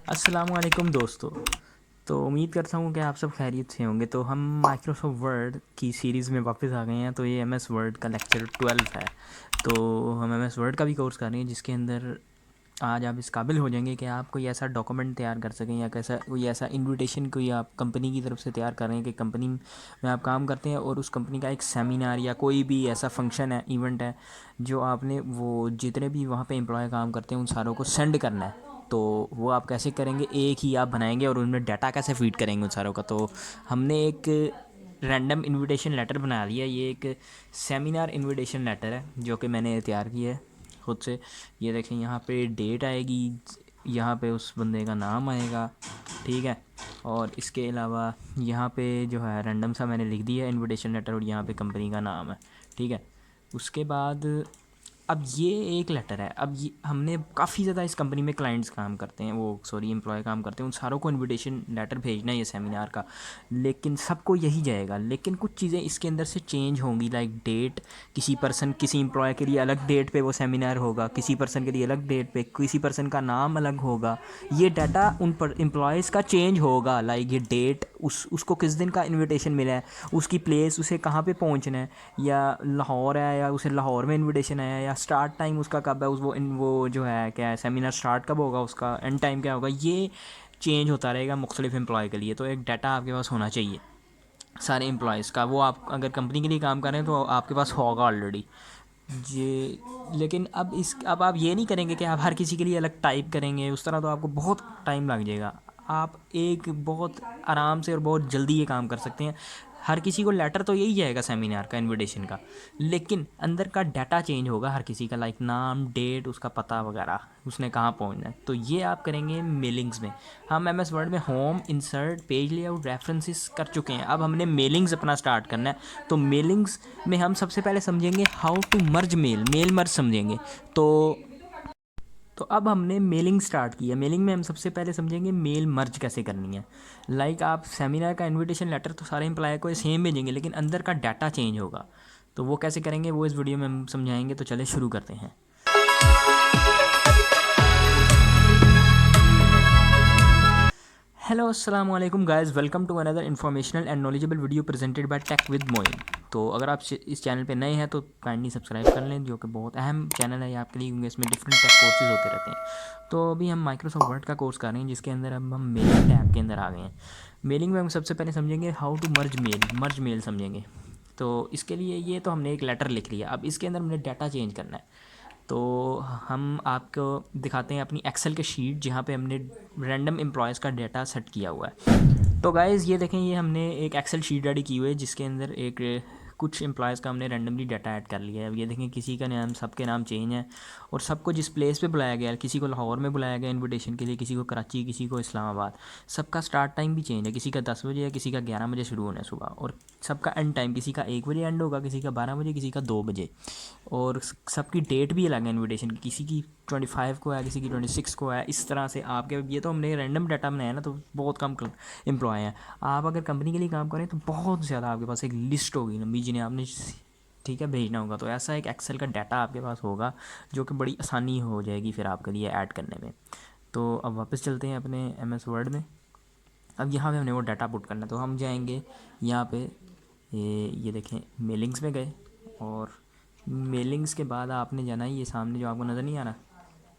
अस्सलामुअलैकुम दोस्तों। तो उम्मीद करता हूँ कि आप सब खैरियत से होंगे। तो हम माइक्रोसॉफ्ट वर्ड की सीरीज़ में वापस आ गए हैं। तो ये एम एस वर्ड का लेक्चर 12 है। तो हम एम एस वर्ड का भी कोर्स कर रहे हैं जिसके अंदर आज आप इस काबिल हो जाएंगे कि आप कोई ऐसा डॉक्यूमेंट तैयार कर सकें या कैसा कोई ऐसा इनविटेशन कोई आप कंपनी की तरफ से तैयार कर रहे हैं कि कंपनी में आप काम करते हैं और उस कंपनी का एक सेमिनार या कोई भी ऐसा फंक्शन है, इवेंट है, जो आपने वो जितने भी वहाँ पे एम्प्लॉय काम करते हैं उन सारों को सेंड करना है। तो वो आप कैसे करेंगे, एक ही आप बनाएंगे और उनमें डाटा कैसे फीड करेंगे उन सारों का। तो हमने एक रैंडम इनविटेशन लेटर बना लिया। ये एक सेमिनार इनविटेशन लेटर है जो कि मैंने तैयार किया है खुद से। ये देखें, यहाँ पे डेट आएगी, यहाँ पे उस बंदे का नाम आएगा, ठीक है। और इसके अलावा यहाँ पे जो है रैंडम सा मैंने लिख दिया इनविटेशन लेटर और यहाँ पे कंपनी का नाम है, ठीक है। उसके बाद अब ये एक लेटर है। अब ये हमने काफ़ी ज़्यादा इस कंपनी में क्लाइंट्स काम करते हैं, वो सॉरी एम्प्लॉय काम करते हैं, उन सारों को इनविटेशन लेटर भेजना है ये सेमिनार का। लेकिन सबको यही जाएगा, लेकिन कुछ चीज़ें इसके अंदर से चेंज होंगी। लाइक डेट, किसी एम्प्लॉय के लिए अलग डेट पे वो सेमिनार होगा, किसी पर्सन के लिए अलग डेट पे, किसी पर्सन का नाम अलग होगा। ये डाटा उन पर एम्प्लॉयज़ का चेंज होगा। लाइक ये डेट, उसको किस दिन का इनविटेशन मिला है, उसकी प्लेस, उसे कहाँ पे पहुँचना है, या लाहौर है या उसे लाहौर में इनविटेशन आया, या स्टार्ट टाइम उसका कब है, वो जो है क्या है, सेमिनार स्टार्ट कब होगा, उसका एंड टाइम क्या होगा, ये चेंज होता रहेगा मुख्तलिफ एम्प्लॉय के लिए। तो एक डाटा आपके पास होना चाहिए सारे एम्प्लॉयज़ का। वो आप अगर कंपनी के लिए काम कर रहे हैं तो आपके पास होगा ऑलरेडी ये। लेकिन अब आप ये नहीं करेंगे कि आप हर किसी के लिए अलग टाइप करेंगे, उस तरह तो आपको बहुत टाइम लग जाएगा। आप एक बहुत आराम से और बहुत जल्दी ये काम कर सकते हैं। हर किसी को लेटर तो यही जाएगा सेमिनार का, इनविटेशन का, लेकिन अंदर का डाटा चेंज होगा हर किसी का। लाइक नाम, डेट, उसका पता वगैरह, उसने कहाँ पहुँचना है। तो ये आप करेंगे मेलिंग्स में। हम एम एस वर्ड में home, insert, page layout, references कर चुके हैं। अब हमने मेलिंग्स अपना स्टार्ट करना है। तो मेलिंग्स में हम सबसे पहले समझेंगे how to merge mail merge समझेंगे। तो तो अब हमने मेलिंग स्टार्ट किया। मेलिंग में हम सबसे पहले समझेंगे मेल मर्ज कैसे करनी है। लाइक आप सेमिनार का इनविटेशन लेटर तो सारे एम्प्लॉय को सेम भेजेंगे, लेकिन अंदर का डाटा चेंज होगा। तो वो कैसे करेंगे वो इस वीडियो में हम समझाएंगे। तो चले शुरू करते हैं। हेलो, अस्सलाम वालेकुम guys, welcome to another informational and knowledgeable video presented by Tech with Moin. तो अगर आप इस चैनल पे नए हैं तो काइंडली सब्सक्राइब कर लें, जो कि बहुत अहम चैनल है आपके लिए, क्योंकि इसमें डिफरेंट टेक कोर्सेज होते रहते हैं। तो अभी हम माइक्रोसॉफ्ट वर्ड का कोर्स कर रहे हैं जिसके अंदर अब हम मेलिंग टैब के अंदर आ गए हैं। मेलिंग में हम सबसे पहले समझेंगे हाउ टू मर्ज मेल समझेंगे। तो इसके लिए ये तो हमने एक लेटर लिख लिया, अब इसके अंदर हमने डाटा चेंज करना है। तो हम आपको दिखाते हैं अपनी एक्सेल के शीट जहाँ पे हमने रैंडम एम्प्लॉयज़ का डाटा सेट किया हुआ है। तो गाइज़ ये देखें, ये हमने एक एक्सेल शीट रेडी की हुई है जिसके अंदर एक कुछ एम्प्लॉयज़ का हमने रैंडमली डाटा ऐड कर लिया है। अब ये देखें, किसी का नाम, सबके नाम चेंज है और सबको जिस प्लेस पे बुलाया गया है, किसी को लाहौर में बुलाया गया इनविटेशन के लिए, किसी को कराची, किसी को इस्लामाबाद। सबका स्टार्ट टाइम भी चेंज है, किसी का 10 बजे है, किसी का 11 बजे शुरू होना है सुबह। और सबका एंड टाइम, किसी का 1 बजे एंड होगा, किसी का 12 बजे, किसी का 2 बजे। और सबकी डेट भी अलग है इनविटेशन की, किसी की 25 को है, किसी की 26 को है। इस तरह से आपके, ये तो हमने रैंडम डाटा बनाया ना, तो बहुत कम एम्प्लॉय हैं। आप अगर कंपनी के लिए काम करें तो बहुत ज़्यादा आपके पास एक लिस्ट होगी लंबी जिन्हें आपने, ठीक है, भेजना होगा। तो ऐसा एक एक्सेल का डाटा आपके पास होगा जो कि बड़ी आसानी हो जाएगी फिर आपके लिए ऐड करने में। तो अब वापस चलते हैं अपने एम एस वर्ड में। अब यहाँ पे हमने वो डाटा पुट करना है, तो हम जाएंगे यहाँ पे, ये देखें, मेलिंग्स में गए। और मेलिंग्स के बाद आपने जाना है, ये सामने जो आपको नज़र नहीं आ रहा,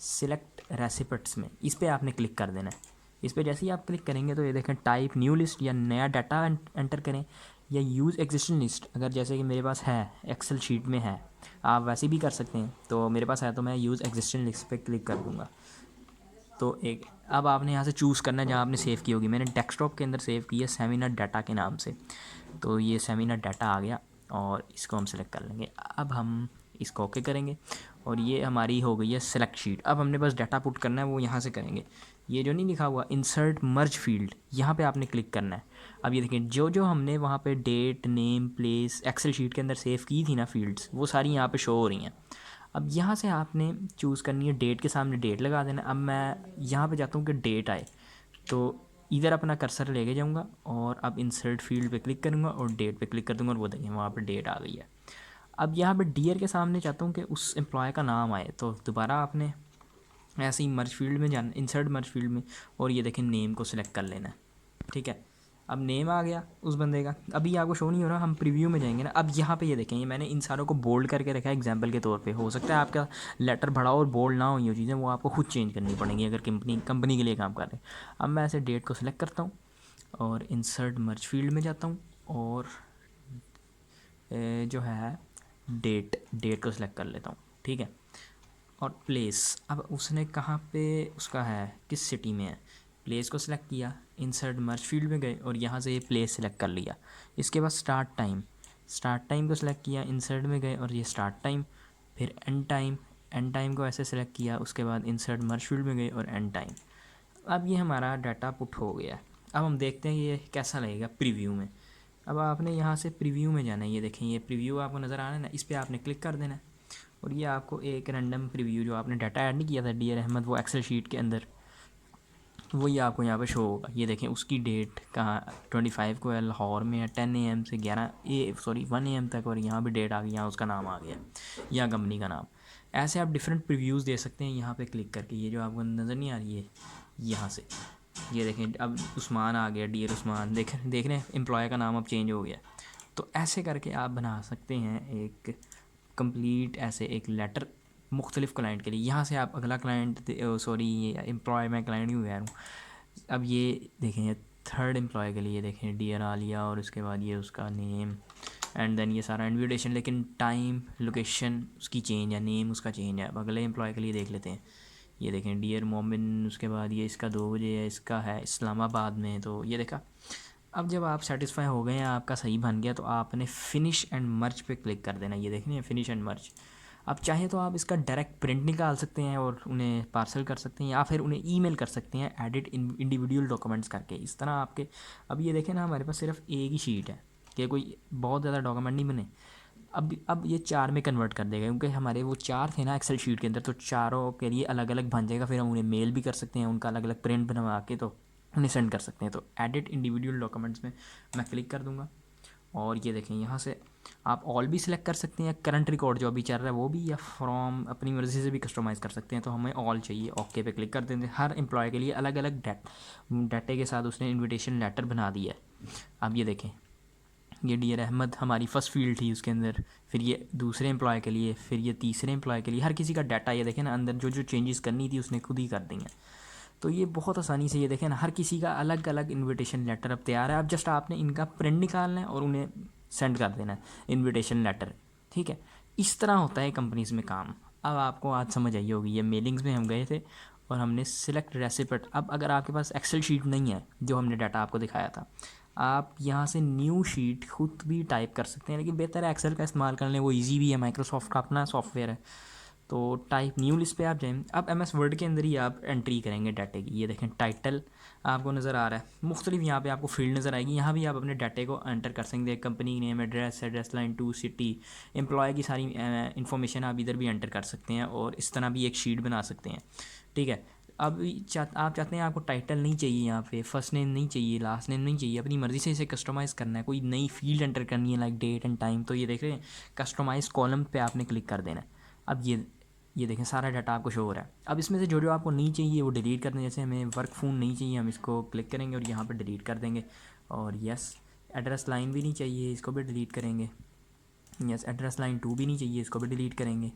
सिलेक्ट रेसिपिट्स में, इस पर आपने क्लिक कर देना है। इस पर जैसे ही आप क्लिक करेंगे तो ये देखें, टाइप न्यू लिस्ट, या नया डाटा एंटर करें, या यूज़ एग्जिस्टिंग लिस्ट। अगर जैसे कि मेरे पास है, एक्सेल शीट में है, आप वैसे भी कर सकते हैं। तो मेरे पास है तो मैं यूज़ एग्जिस्टिंग लिस्ट पे क्लिक कर दूँगा। तो एक, अब आपने यहाँ से चूज़ करना है जहाँ आपने सेव की होगी। मैंने डेस्कटॉप के अंदर सेव की है सेमिनार डाटा के नाम से। तो ये सेमिनार डाटा आ गया और इसको हम सेलेक्ट कर लेंगे। अब हम इसको ओके करेंगे और ये हमारी हो गई है सेलेक्ट शीट। अब हमने बस डाटा पुट करना है, वो यहाँ से करेंगे। ये जो नहीं लिखा हुआ इंसर्ट मर्ज फील्ड, यहाँ पे आपने क्लिक करना है। अब ये देखिए, जो जो हमने वहाँ पे date, name, place excel sheet के अंदर सेव की थी ना फील्ड्स, वो सारी यहाँ पे शो हो रही हैं। अब यहाँ से आपने चूज़ करनी है, डेट के सामने डेट लगा देना। अब मैं यहाँ पे चाहता हूँ कि डेट आए, तो इधर अपना कर्सर लेके जाऊँगा और अब इंसर्ट फील्ड पे क्लिक करूँगा और डेट पे क्लिक कर दूँगा और वो देखिए वहाँ पे डेट आ गई है। अब यहाँ पे डियर के सामने चाहता हूँ कि उस एम्प्लॉय का नाम आए, तो दोबारा आपने ऐसे ही मर्ज फील्ड में जाना, इंसर्ट मर्ज फील्ड में, और ये देखें नेम को सिलेक्ट कर लेना है। ठीक है, अब नेम आ गया उस बंदे का, अभी आपको शो नहीं हो रहा, हम प्रीव्यू में जाएंगे ना। अब यहाँ पे ये देखें, ये मैंने इन सारों को बोल्ड करके रखा है एग्जांपल के तौर पे। हो सकता है आपका लेटर बड़ा और बोल्ड ना हो, ये चीज़ें वो आपको खुद चेंज करनी पड़ेंगी अगर कंपनी के लिए काम कर रहे हैं। अब मैं ऐसे डेट को सिलेक्ट करता हूँ और इंसर्ट मर्ज फील्ड में जाता हूँ, और जो है डेट को सिलेक्ट कर लेता हूँ। ठीक है, और प्लेस, अब उसने कहाँ पे उसका है, किस सिटी में है, प्लेस को सिलेक्ट किया, इंसर्ट मर्ज फील्ड में गए और यहाँ से ये प्लेस सिलेक्ट कर लिया। इसके बाद स्टार्ट टाइम को सिलेक्ट किया, इंसर्ट में गए और ये स्टार्ट टाइम, फिर एंड टाइम को ऐसे सिलेक्ट किया, उसके बाद इंसर्ट मर्ज फील्ड में गए और एंड टाइम। अब ये हमारा डाटा पुट हो गया। अब हम देखते हैं ये कैसा लगेगा प्रीव्यू में। अब आपने यहाँ से प्रीव्यू में जाना है, ये देखें ये प्रीव्यू आपको नज़र आ रहा है ना, इस पर आपने क्लिक कर देना है और ये आपको एक रैंडम प्रीव्यू जो आपने डाटा ऐड नहीं किया था डियर अहमद वो एक्सेल शीट के अंदर, वही आपको यहाँ पे शो होगा। ये देखें उसकी डेट कहाँ 25 को है, लाहौर में है, 10 AM से 1 AM तक, और यहाँ भी डेट आ गई, यहाँ उसका नाम आ गया, यहाँ कंपनी का नाम। ऐसे आप डिफरेंट प्रीव्यूज़ दे सकते हैं यहाँ पे क्लिक करके। ये जो आपको नज़र नहीं आ रही है यहाँ से, ये देखें अब उस्मान आ गया, डियर उस्मान, देख रहे हैं एम्प्लॉय का नाम अब चेंज हो गया। तो ऐसे करके आप बना सकते हैं एक कंप्लीट ऐसे एक लेटर मुख्तलिफ़ क्लाइंट के लिए। यहाँ से आप अगला क्लाइंट, सॉरी ये एम्प्लॉय, मैं क्लाइंट ही कह रहा हूँ। अब ये देखें ये थर्ड एम्प्लॉय के लिए देखें डियर आलिया, और उसके बाद ये उसका नेम एंड देन ये सारा इन्विटेशन, लेकिन टाइम लोकेशन उसकी चेंज है, नेम उसका चेंज है। अब अगले एम्प्लॉय के लिए देख लेते हैं, ये देखें डियर मोमिन, उसके बाद ये इसका 2 बजे है, इसका है इस्लामाबाद में। तो ये देखा, अब जब आप सेटिस्फाई हो गए हैं, आपका सही बन गया, तो आपने फ़िनिश एंड मर्ज पे क्लिक कर देना। ये देखने फिनिश एंड मर्ज। आप चाहे तो आप इसका डायरेक्ट प्रिंट निकाल सकते हैं और उन्हें पार्सल कर सकते हैं, या फिर उन्हें ईमेल कर सकते हैं एडिट इंडिविजुअल डॉक्यूमेंट्स करके, इस तरह आपके। अब ये देखें ना, हमारे पास सिर्फ एक ही शीट है कि कोई बहुत ज़्यादा डॉक्यूमेंट नहीं बने। अब ये 4 में कन्वर्ट कर देगा, क्योंकि हमारे वो 4 थे ना एक्सेल शीट के अंदर, तो चारों के लिए अलग अलग बन जाएगा। फिर हम उन्हें मेल भी कर सकते हैं, उनका अलग अलग प्रिंट बनवा के तो उन्हें सेंड कर सकते हैं। तो एडिट इंडिविजुअल डॉक्यूमेंट्स में मैं क्लिक कर दूंगा, और ये देखें यहाँ से आप ऑल भी सिलेक्ट कर सकते हैं, करंट रिकॉर्ड जो अभी चल रहा है वो भी, या फ्रॉम अपनी मर्ज़ी से भी कस्टमाइज़ कर सकते हैं। तो हमें ऑल चाहिए, ओके पे क्लिक कर देंगे। हर एम्प्लॉय के लिए अलग अलग डाटे के साथ उसने इन्विटेशन लेटर बना दिया है। अब ये देखें, ये डियर अहमद हमारी फ़र्स्ट फील्ड थी उसके अंदर, फिर ये दूसरे एम्प्लॉय के लिए, फिर ये तीसरे एम्प्लॉय के लिए, हर किसी का डाटा ये देखें ना, अंदर जो जो चेंजेस करनी थी उसने खुद ही कर दी हैं। तो ये बहुत आसानी से, ये देखें ना, हर किसी का अलग अलग इन्विटेशन लेटर अब तैयार है। अब जस्ट आपने इनका प्रिंट निकालना है और उन्हें सेंड कर देना है इन्विटेशन लेटर। ठीक है, इस तरह होता है कंपनीज़ में काम। अब आपको आज समझ आई होगी। ये मेलिंग्स में हम गए थे और हमने सिलेक्ट रेसिपेट। अब अगर आपके पास एक्सेल शीट नहीं है जो हमने डाटा आपको दिखाया था, आप यहाँ से न्यू शीट खुद भी टाइप कर सकते हैं, लेकिन बेहतर है एक्सेल का इस्तेमाल कर लें, वो इजी भी है, माइक्रोसॉफ्ट का अपना सॉफ्टवेयर है। तो टाइप न्यू लिस्ट पे आप जाएँ। अब MS वर्ड के अंदर ही आप एंट्री करेंगे डाटे की। ये देखें टाइटल आपको नज़र आ रहा है, मुख्तलिफ यहाँ पे आपको फील्ड नज़र आएगी, यहाँ भी आप अपने डाटे को एंटर कर सकते हैं। Company name, address line two city, employ की सारी इन्फॉर्मेशन आप इधर भी एंटर कर सकते हैं, और इस तरह भी एक शीट बना सकते हैं। ठीक है, अब आप चाहते हैं आपको टाइटल नहीं चाहिए, यहाँ पे फर्स्ट नेम नहीं चाहिए, लास्ट नेम नहीं चाहिए, अपनी मर्ज़ी से इसे कस्टमाइज़ करना है, कोई नई फील्ड एंटर करनी है लाइक डेट एंड टाइम। तो ये देख रहे हैं कस्टमाइज़ कॉलम पे आपने क्लिक कर देना है। अब ये देखें सारा डाटा आपको शो हो रहा है। अब इसमें से जो जो आपको नहीं चाहिए वो डिलीट कर दें। जैसे हमें वर्क फ़ोन नहीं चाहिए, हम इसको क्लिक करेंगे और यहाँ पर डिलीट कर देंगे। और यस, एड्रेस लाइन भी नहीं चाहिए, इसको भी डिलीट करेंगे। यस, एड्रेस लाइन 2 भी नहीं चाहिए, इसको भी डिलीट करेंगे।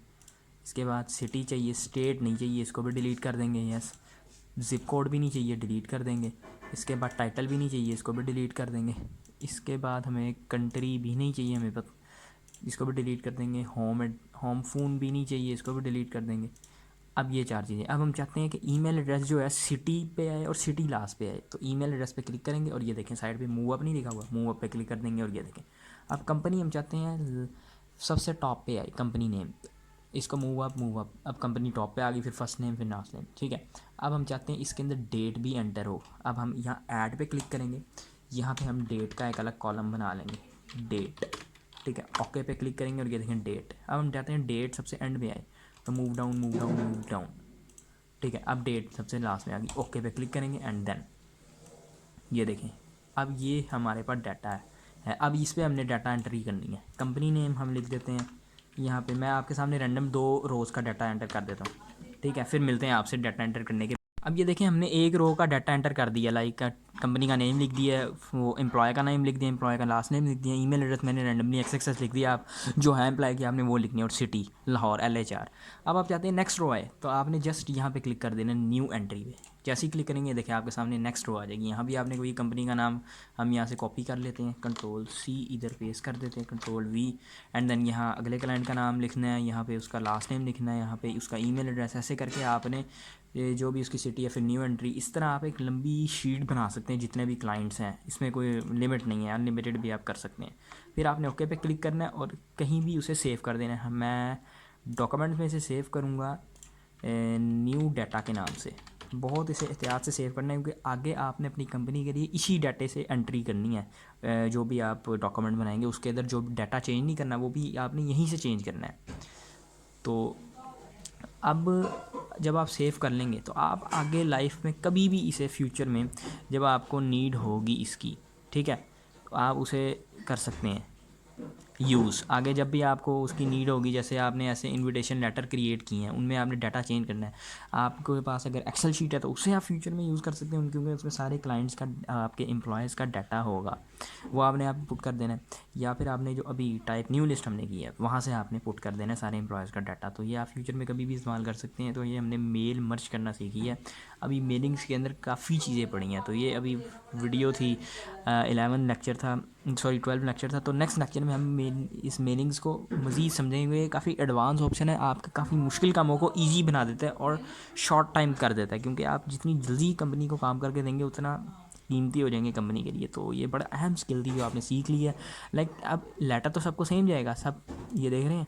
इसके बाद सिटी चाहिए, स्टेट नहीं चाहिए, इसको भी डिलीट कर देंगे। यस, ज़िप कोड भी नहीं चाहिए, डिलीट कर देंगे। इसके बाद टाइटल भी नहीं चाहिए, इसको भी डिलीट कर देंगे। इसके बाद हमें कंट्री भी नहीं चाहिए हमें, बस इसको भी डिलीट कर देंगे। होम फ़ोन भी नहीं चाहिए, इसको भी डिलीट कर देंगे। अब ये 4 चीज़ें। अब हम चाहते हैं कि ईमेल एड्रेस जो है सिटी पे आए और सिटी लास्ट पे आए, तो ईमेल एड्रेस पे क्लिक करेंगे और ये देखें साइड पे मूव अप नहीं लिखा हुआ, मूव अप पे क्लिक कर देंगे और ये देखें। अब कंपनी हम चाहते हैं सबसे टॉप पे आए, कंपनी नेम, इसको मूव अप। अब कंपनी टॉप पे आ गई, फिर फर्स्ट नेम फिर लास्ट नेम। ठीक है, अब हम चाहते हैं इसके अंदर डेट भी एंटर हो। अब हम यहाँ ऐड पे क्लिक करेंगे, यहाँ पे हम डेट का एक अलग कॉलम बना लेंगे, डेट। ठीक है, ओके पे क्लिक करेंगे और ये देखें डेट। अब हम चाहते हैं डेट सबसे एंड में आए, तो मूव डाउन। ठीक है, अब डेट सबसे लास्ट में आ गई, ओके पे क्लिक करेंगे एंड देन ये देखें। अब ये हमारे पास डाटा है। अब इस पर हमने डाटा एंट्री करनी है। कंपनी नेम हम लिख देते हैं यहाँ पे, मैं आपके सामने रैंडम 2 रोज़ का डाटा एंटर कर देता हूँ। ठीक है, फिर मिलते हैं आपसे डाटा एंटर करने के। अब ये देखें, हमने एक रो का डाटा एंटर कर दिया, लाइक कंपनी का नेम लिख दिया, वो एम्प्लॉय का नेम लिख दिया, एम्प्लॉय का लास्ट नेम लिख दिया, ईमेल एड्रेस मैंने रैंडमली एक्स लिख दिया, आप जो है एम्प्लॉय की आपने वो लिखनी है, और सिटी लाहौर LHR। अब आप चाहते हैं नेक्स्ट रो आए, तो आपने जस्ट यहाँ पे क्लिक कर देना न्यू एंट्री पे। जैसे ही क्लिक करेंगे देखिए आपके सामने नेक्स्ट रो आ जाएगी। यहाँ भी आपने कोई कंपनी का नाम हम यहाँ से कॉपी कर लेते हैं, Ctrl+C इधर पेस्ट कर देते हैं, Ctrl+V, एंड देन यहाँ अगले क्लाइंट का नाम लिखना है, यहाँ पे उसका लास्ट नेम लिखना है, यहाँ पे उसका ईमेल एड्रेस, ऐसे करके आपने ये जो भी उसकी सिटी है, फिर न्यू एंट्री। इस तरह आप एक लंबी शीट बना सकते हैं जितने भी क्लाइंट्स हैं, इसमें कोई लिमिट नहीं है, अनलिमिटेड भी आप कर सकते हैं। फिर आपने ओके पे क्लिक करना है और कहीं भी उसे सेव कर देना है। मैं डॉक्यूमेंट में इसे सेव करूँगा न्यू डाटा के नाम से। बहुत इसे एहतियात से सेव करना है क्योंकि आगे आपने अपनी कंपनी के लिए इसी डाटे से एंट्री करनी है। जो भी आप डॉक्यूमेंट बनाएंगे उसके अंदर जो डाटा चेंज नहीं करना वो भी आपने यहीं से चेंज करना है। तो अब जब आप सेव कर लेंगे तो आप आगे लाइफ में कभी भी इसे फ्यूचर में जब आपको नीड होगी इसकी, ठीक है, तो आप उसे कर सकते हैं यूज़। आगे जब भी आपको उसकी नीड होगी, जैसे आपने ऐसे इनविटेशन लेटर क्रिएट किए हैं, उनमें आपने डाटा चेंज करना है, आपके पास अगर एक्सेल शीट है तो उसे आप फ्यूचर में यूज़ कर सकते हैं क्योंकि उसमें सारे क्लाइंट्स का, आपके एम्प्लॉयज़ का डाटा होगा, वो आपने आप पुट कर देना है। या फिर आपने जो अभी टाइप न्यू लिस्ट हमने की है वहाँ से आपने पुट कर देना है सारे एम्प्लॉयज़ का डाटा। तो ये आप फ्यूचर में कभी भी इस्तेमाल कर सकते हैं। तो ये हमने मेल मर्ज करना सीखी है। अभी मेलिंग्स के अंदर काफ़ी चीज़ें पड़ी हैं। तो ये अभी वीडियो थी, 11 लेक्चर था, सॉरी 12 लेक्चर था। तो नेक्स्ट लेक्चर में हम इस मेलिंग्स को मज़ीद समझेंगे। काफ़ी एडवांस ऑप्शन है, आपके काफ़ी मुश्किल कामों को ईजी बना देता है और शॉर्ट टाइम कर देता है, क्योंकि आप जितनी जल्दी कंपनी को काम करके देंगे उतना कीमती हो जाएंगे कंपनी के लिए। तो ये बड़ा अहम स्किल थी जो आपने सीख ली है। लाइक अब लेटर तो सबको सेम जाएगा, सब ये देख रहे हैं,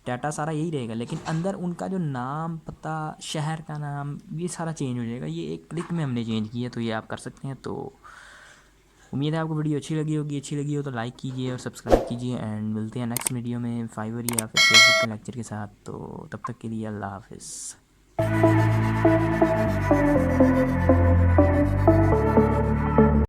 डाटा सारा यही रहेगा, लेकिन अंदर उनका जो नाम, पता, शहर का नाम, ये सारा चेंज हो जाएगा। ये एक क्लिक में हमने चेंज किया, तो ये आप कर सकते हैं। तो उम्मीद है आपको वीडियो अच्छी लगी होगी। अच्छी लगी हो तो लाइक कीजिए और सब्सक्राइब कीजिए, एंड मिलते हैं नेक्स्ट वीडियो में फाइवर या फिर फेसबुक के लेक्चर के साथ। तो तब तक के लिए अल्लाह हाफिज़।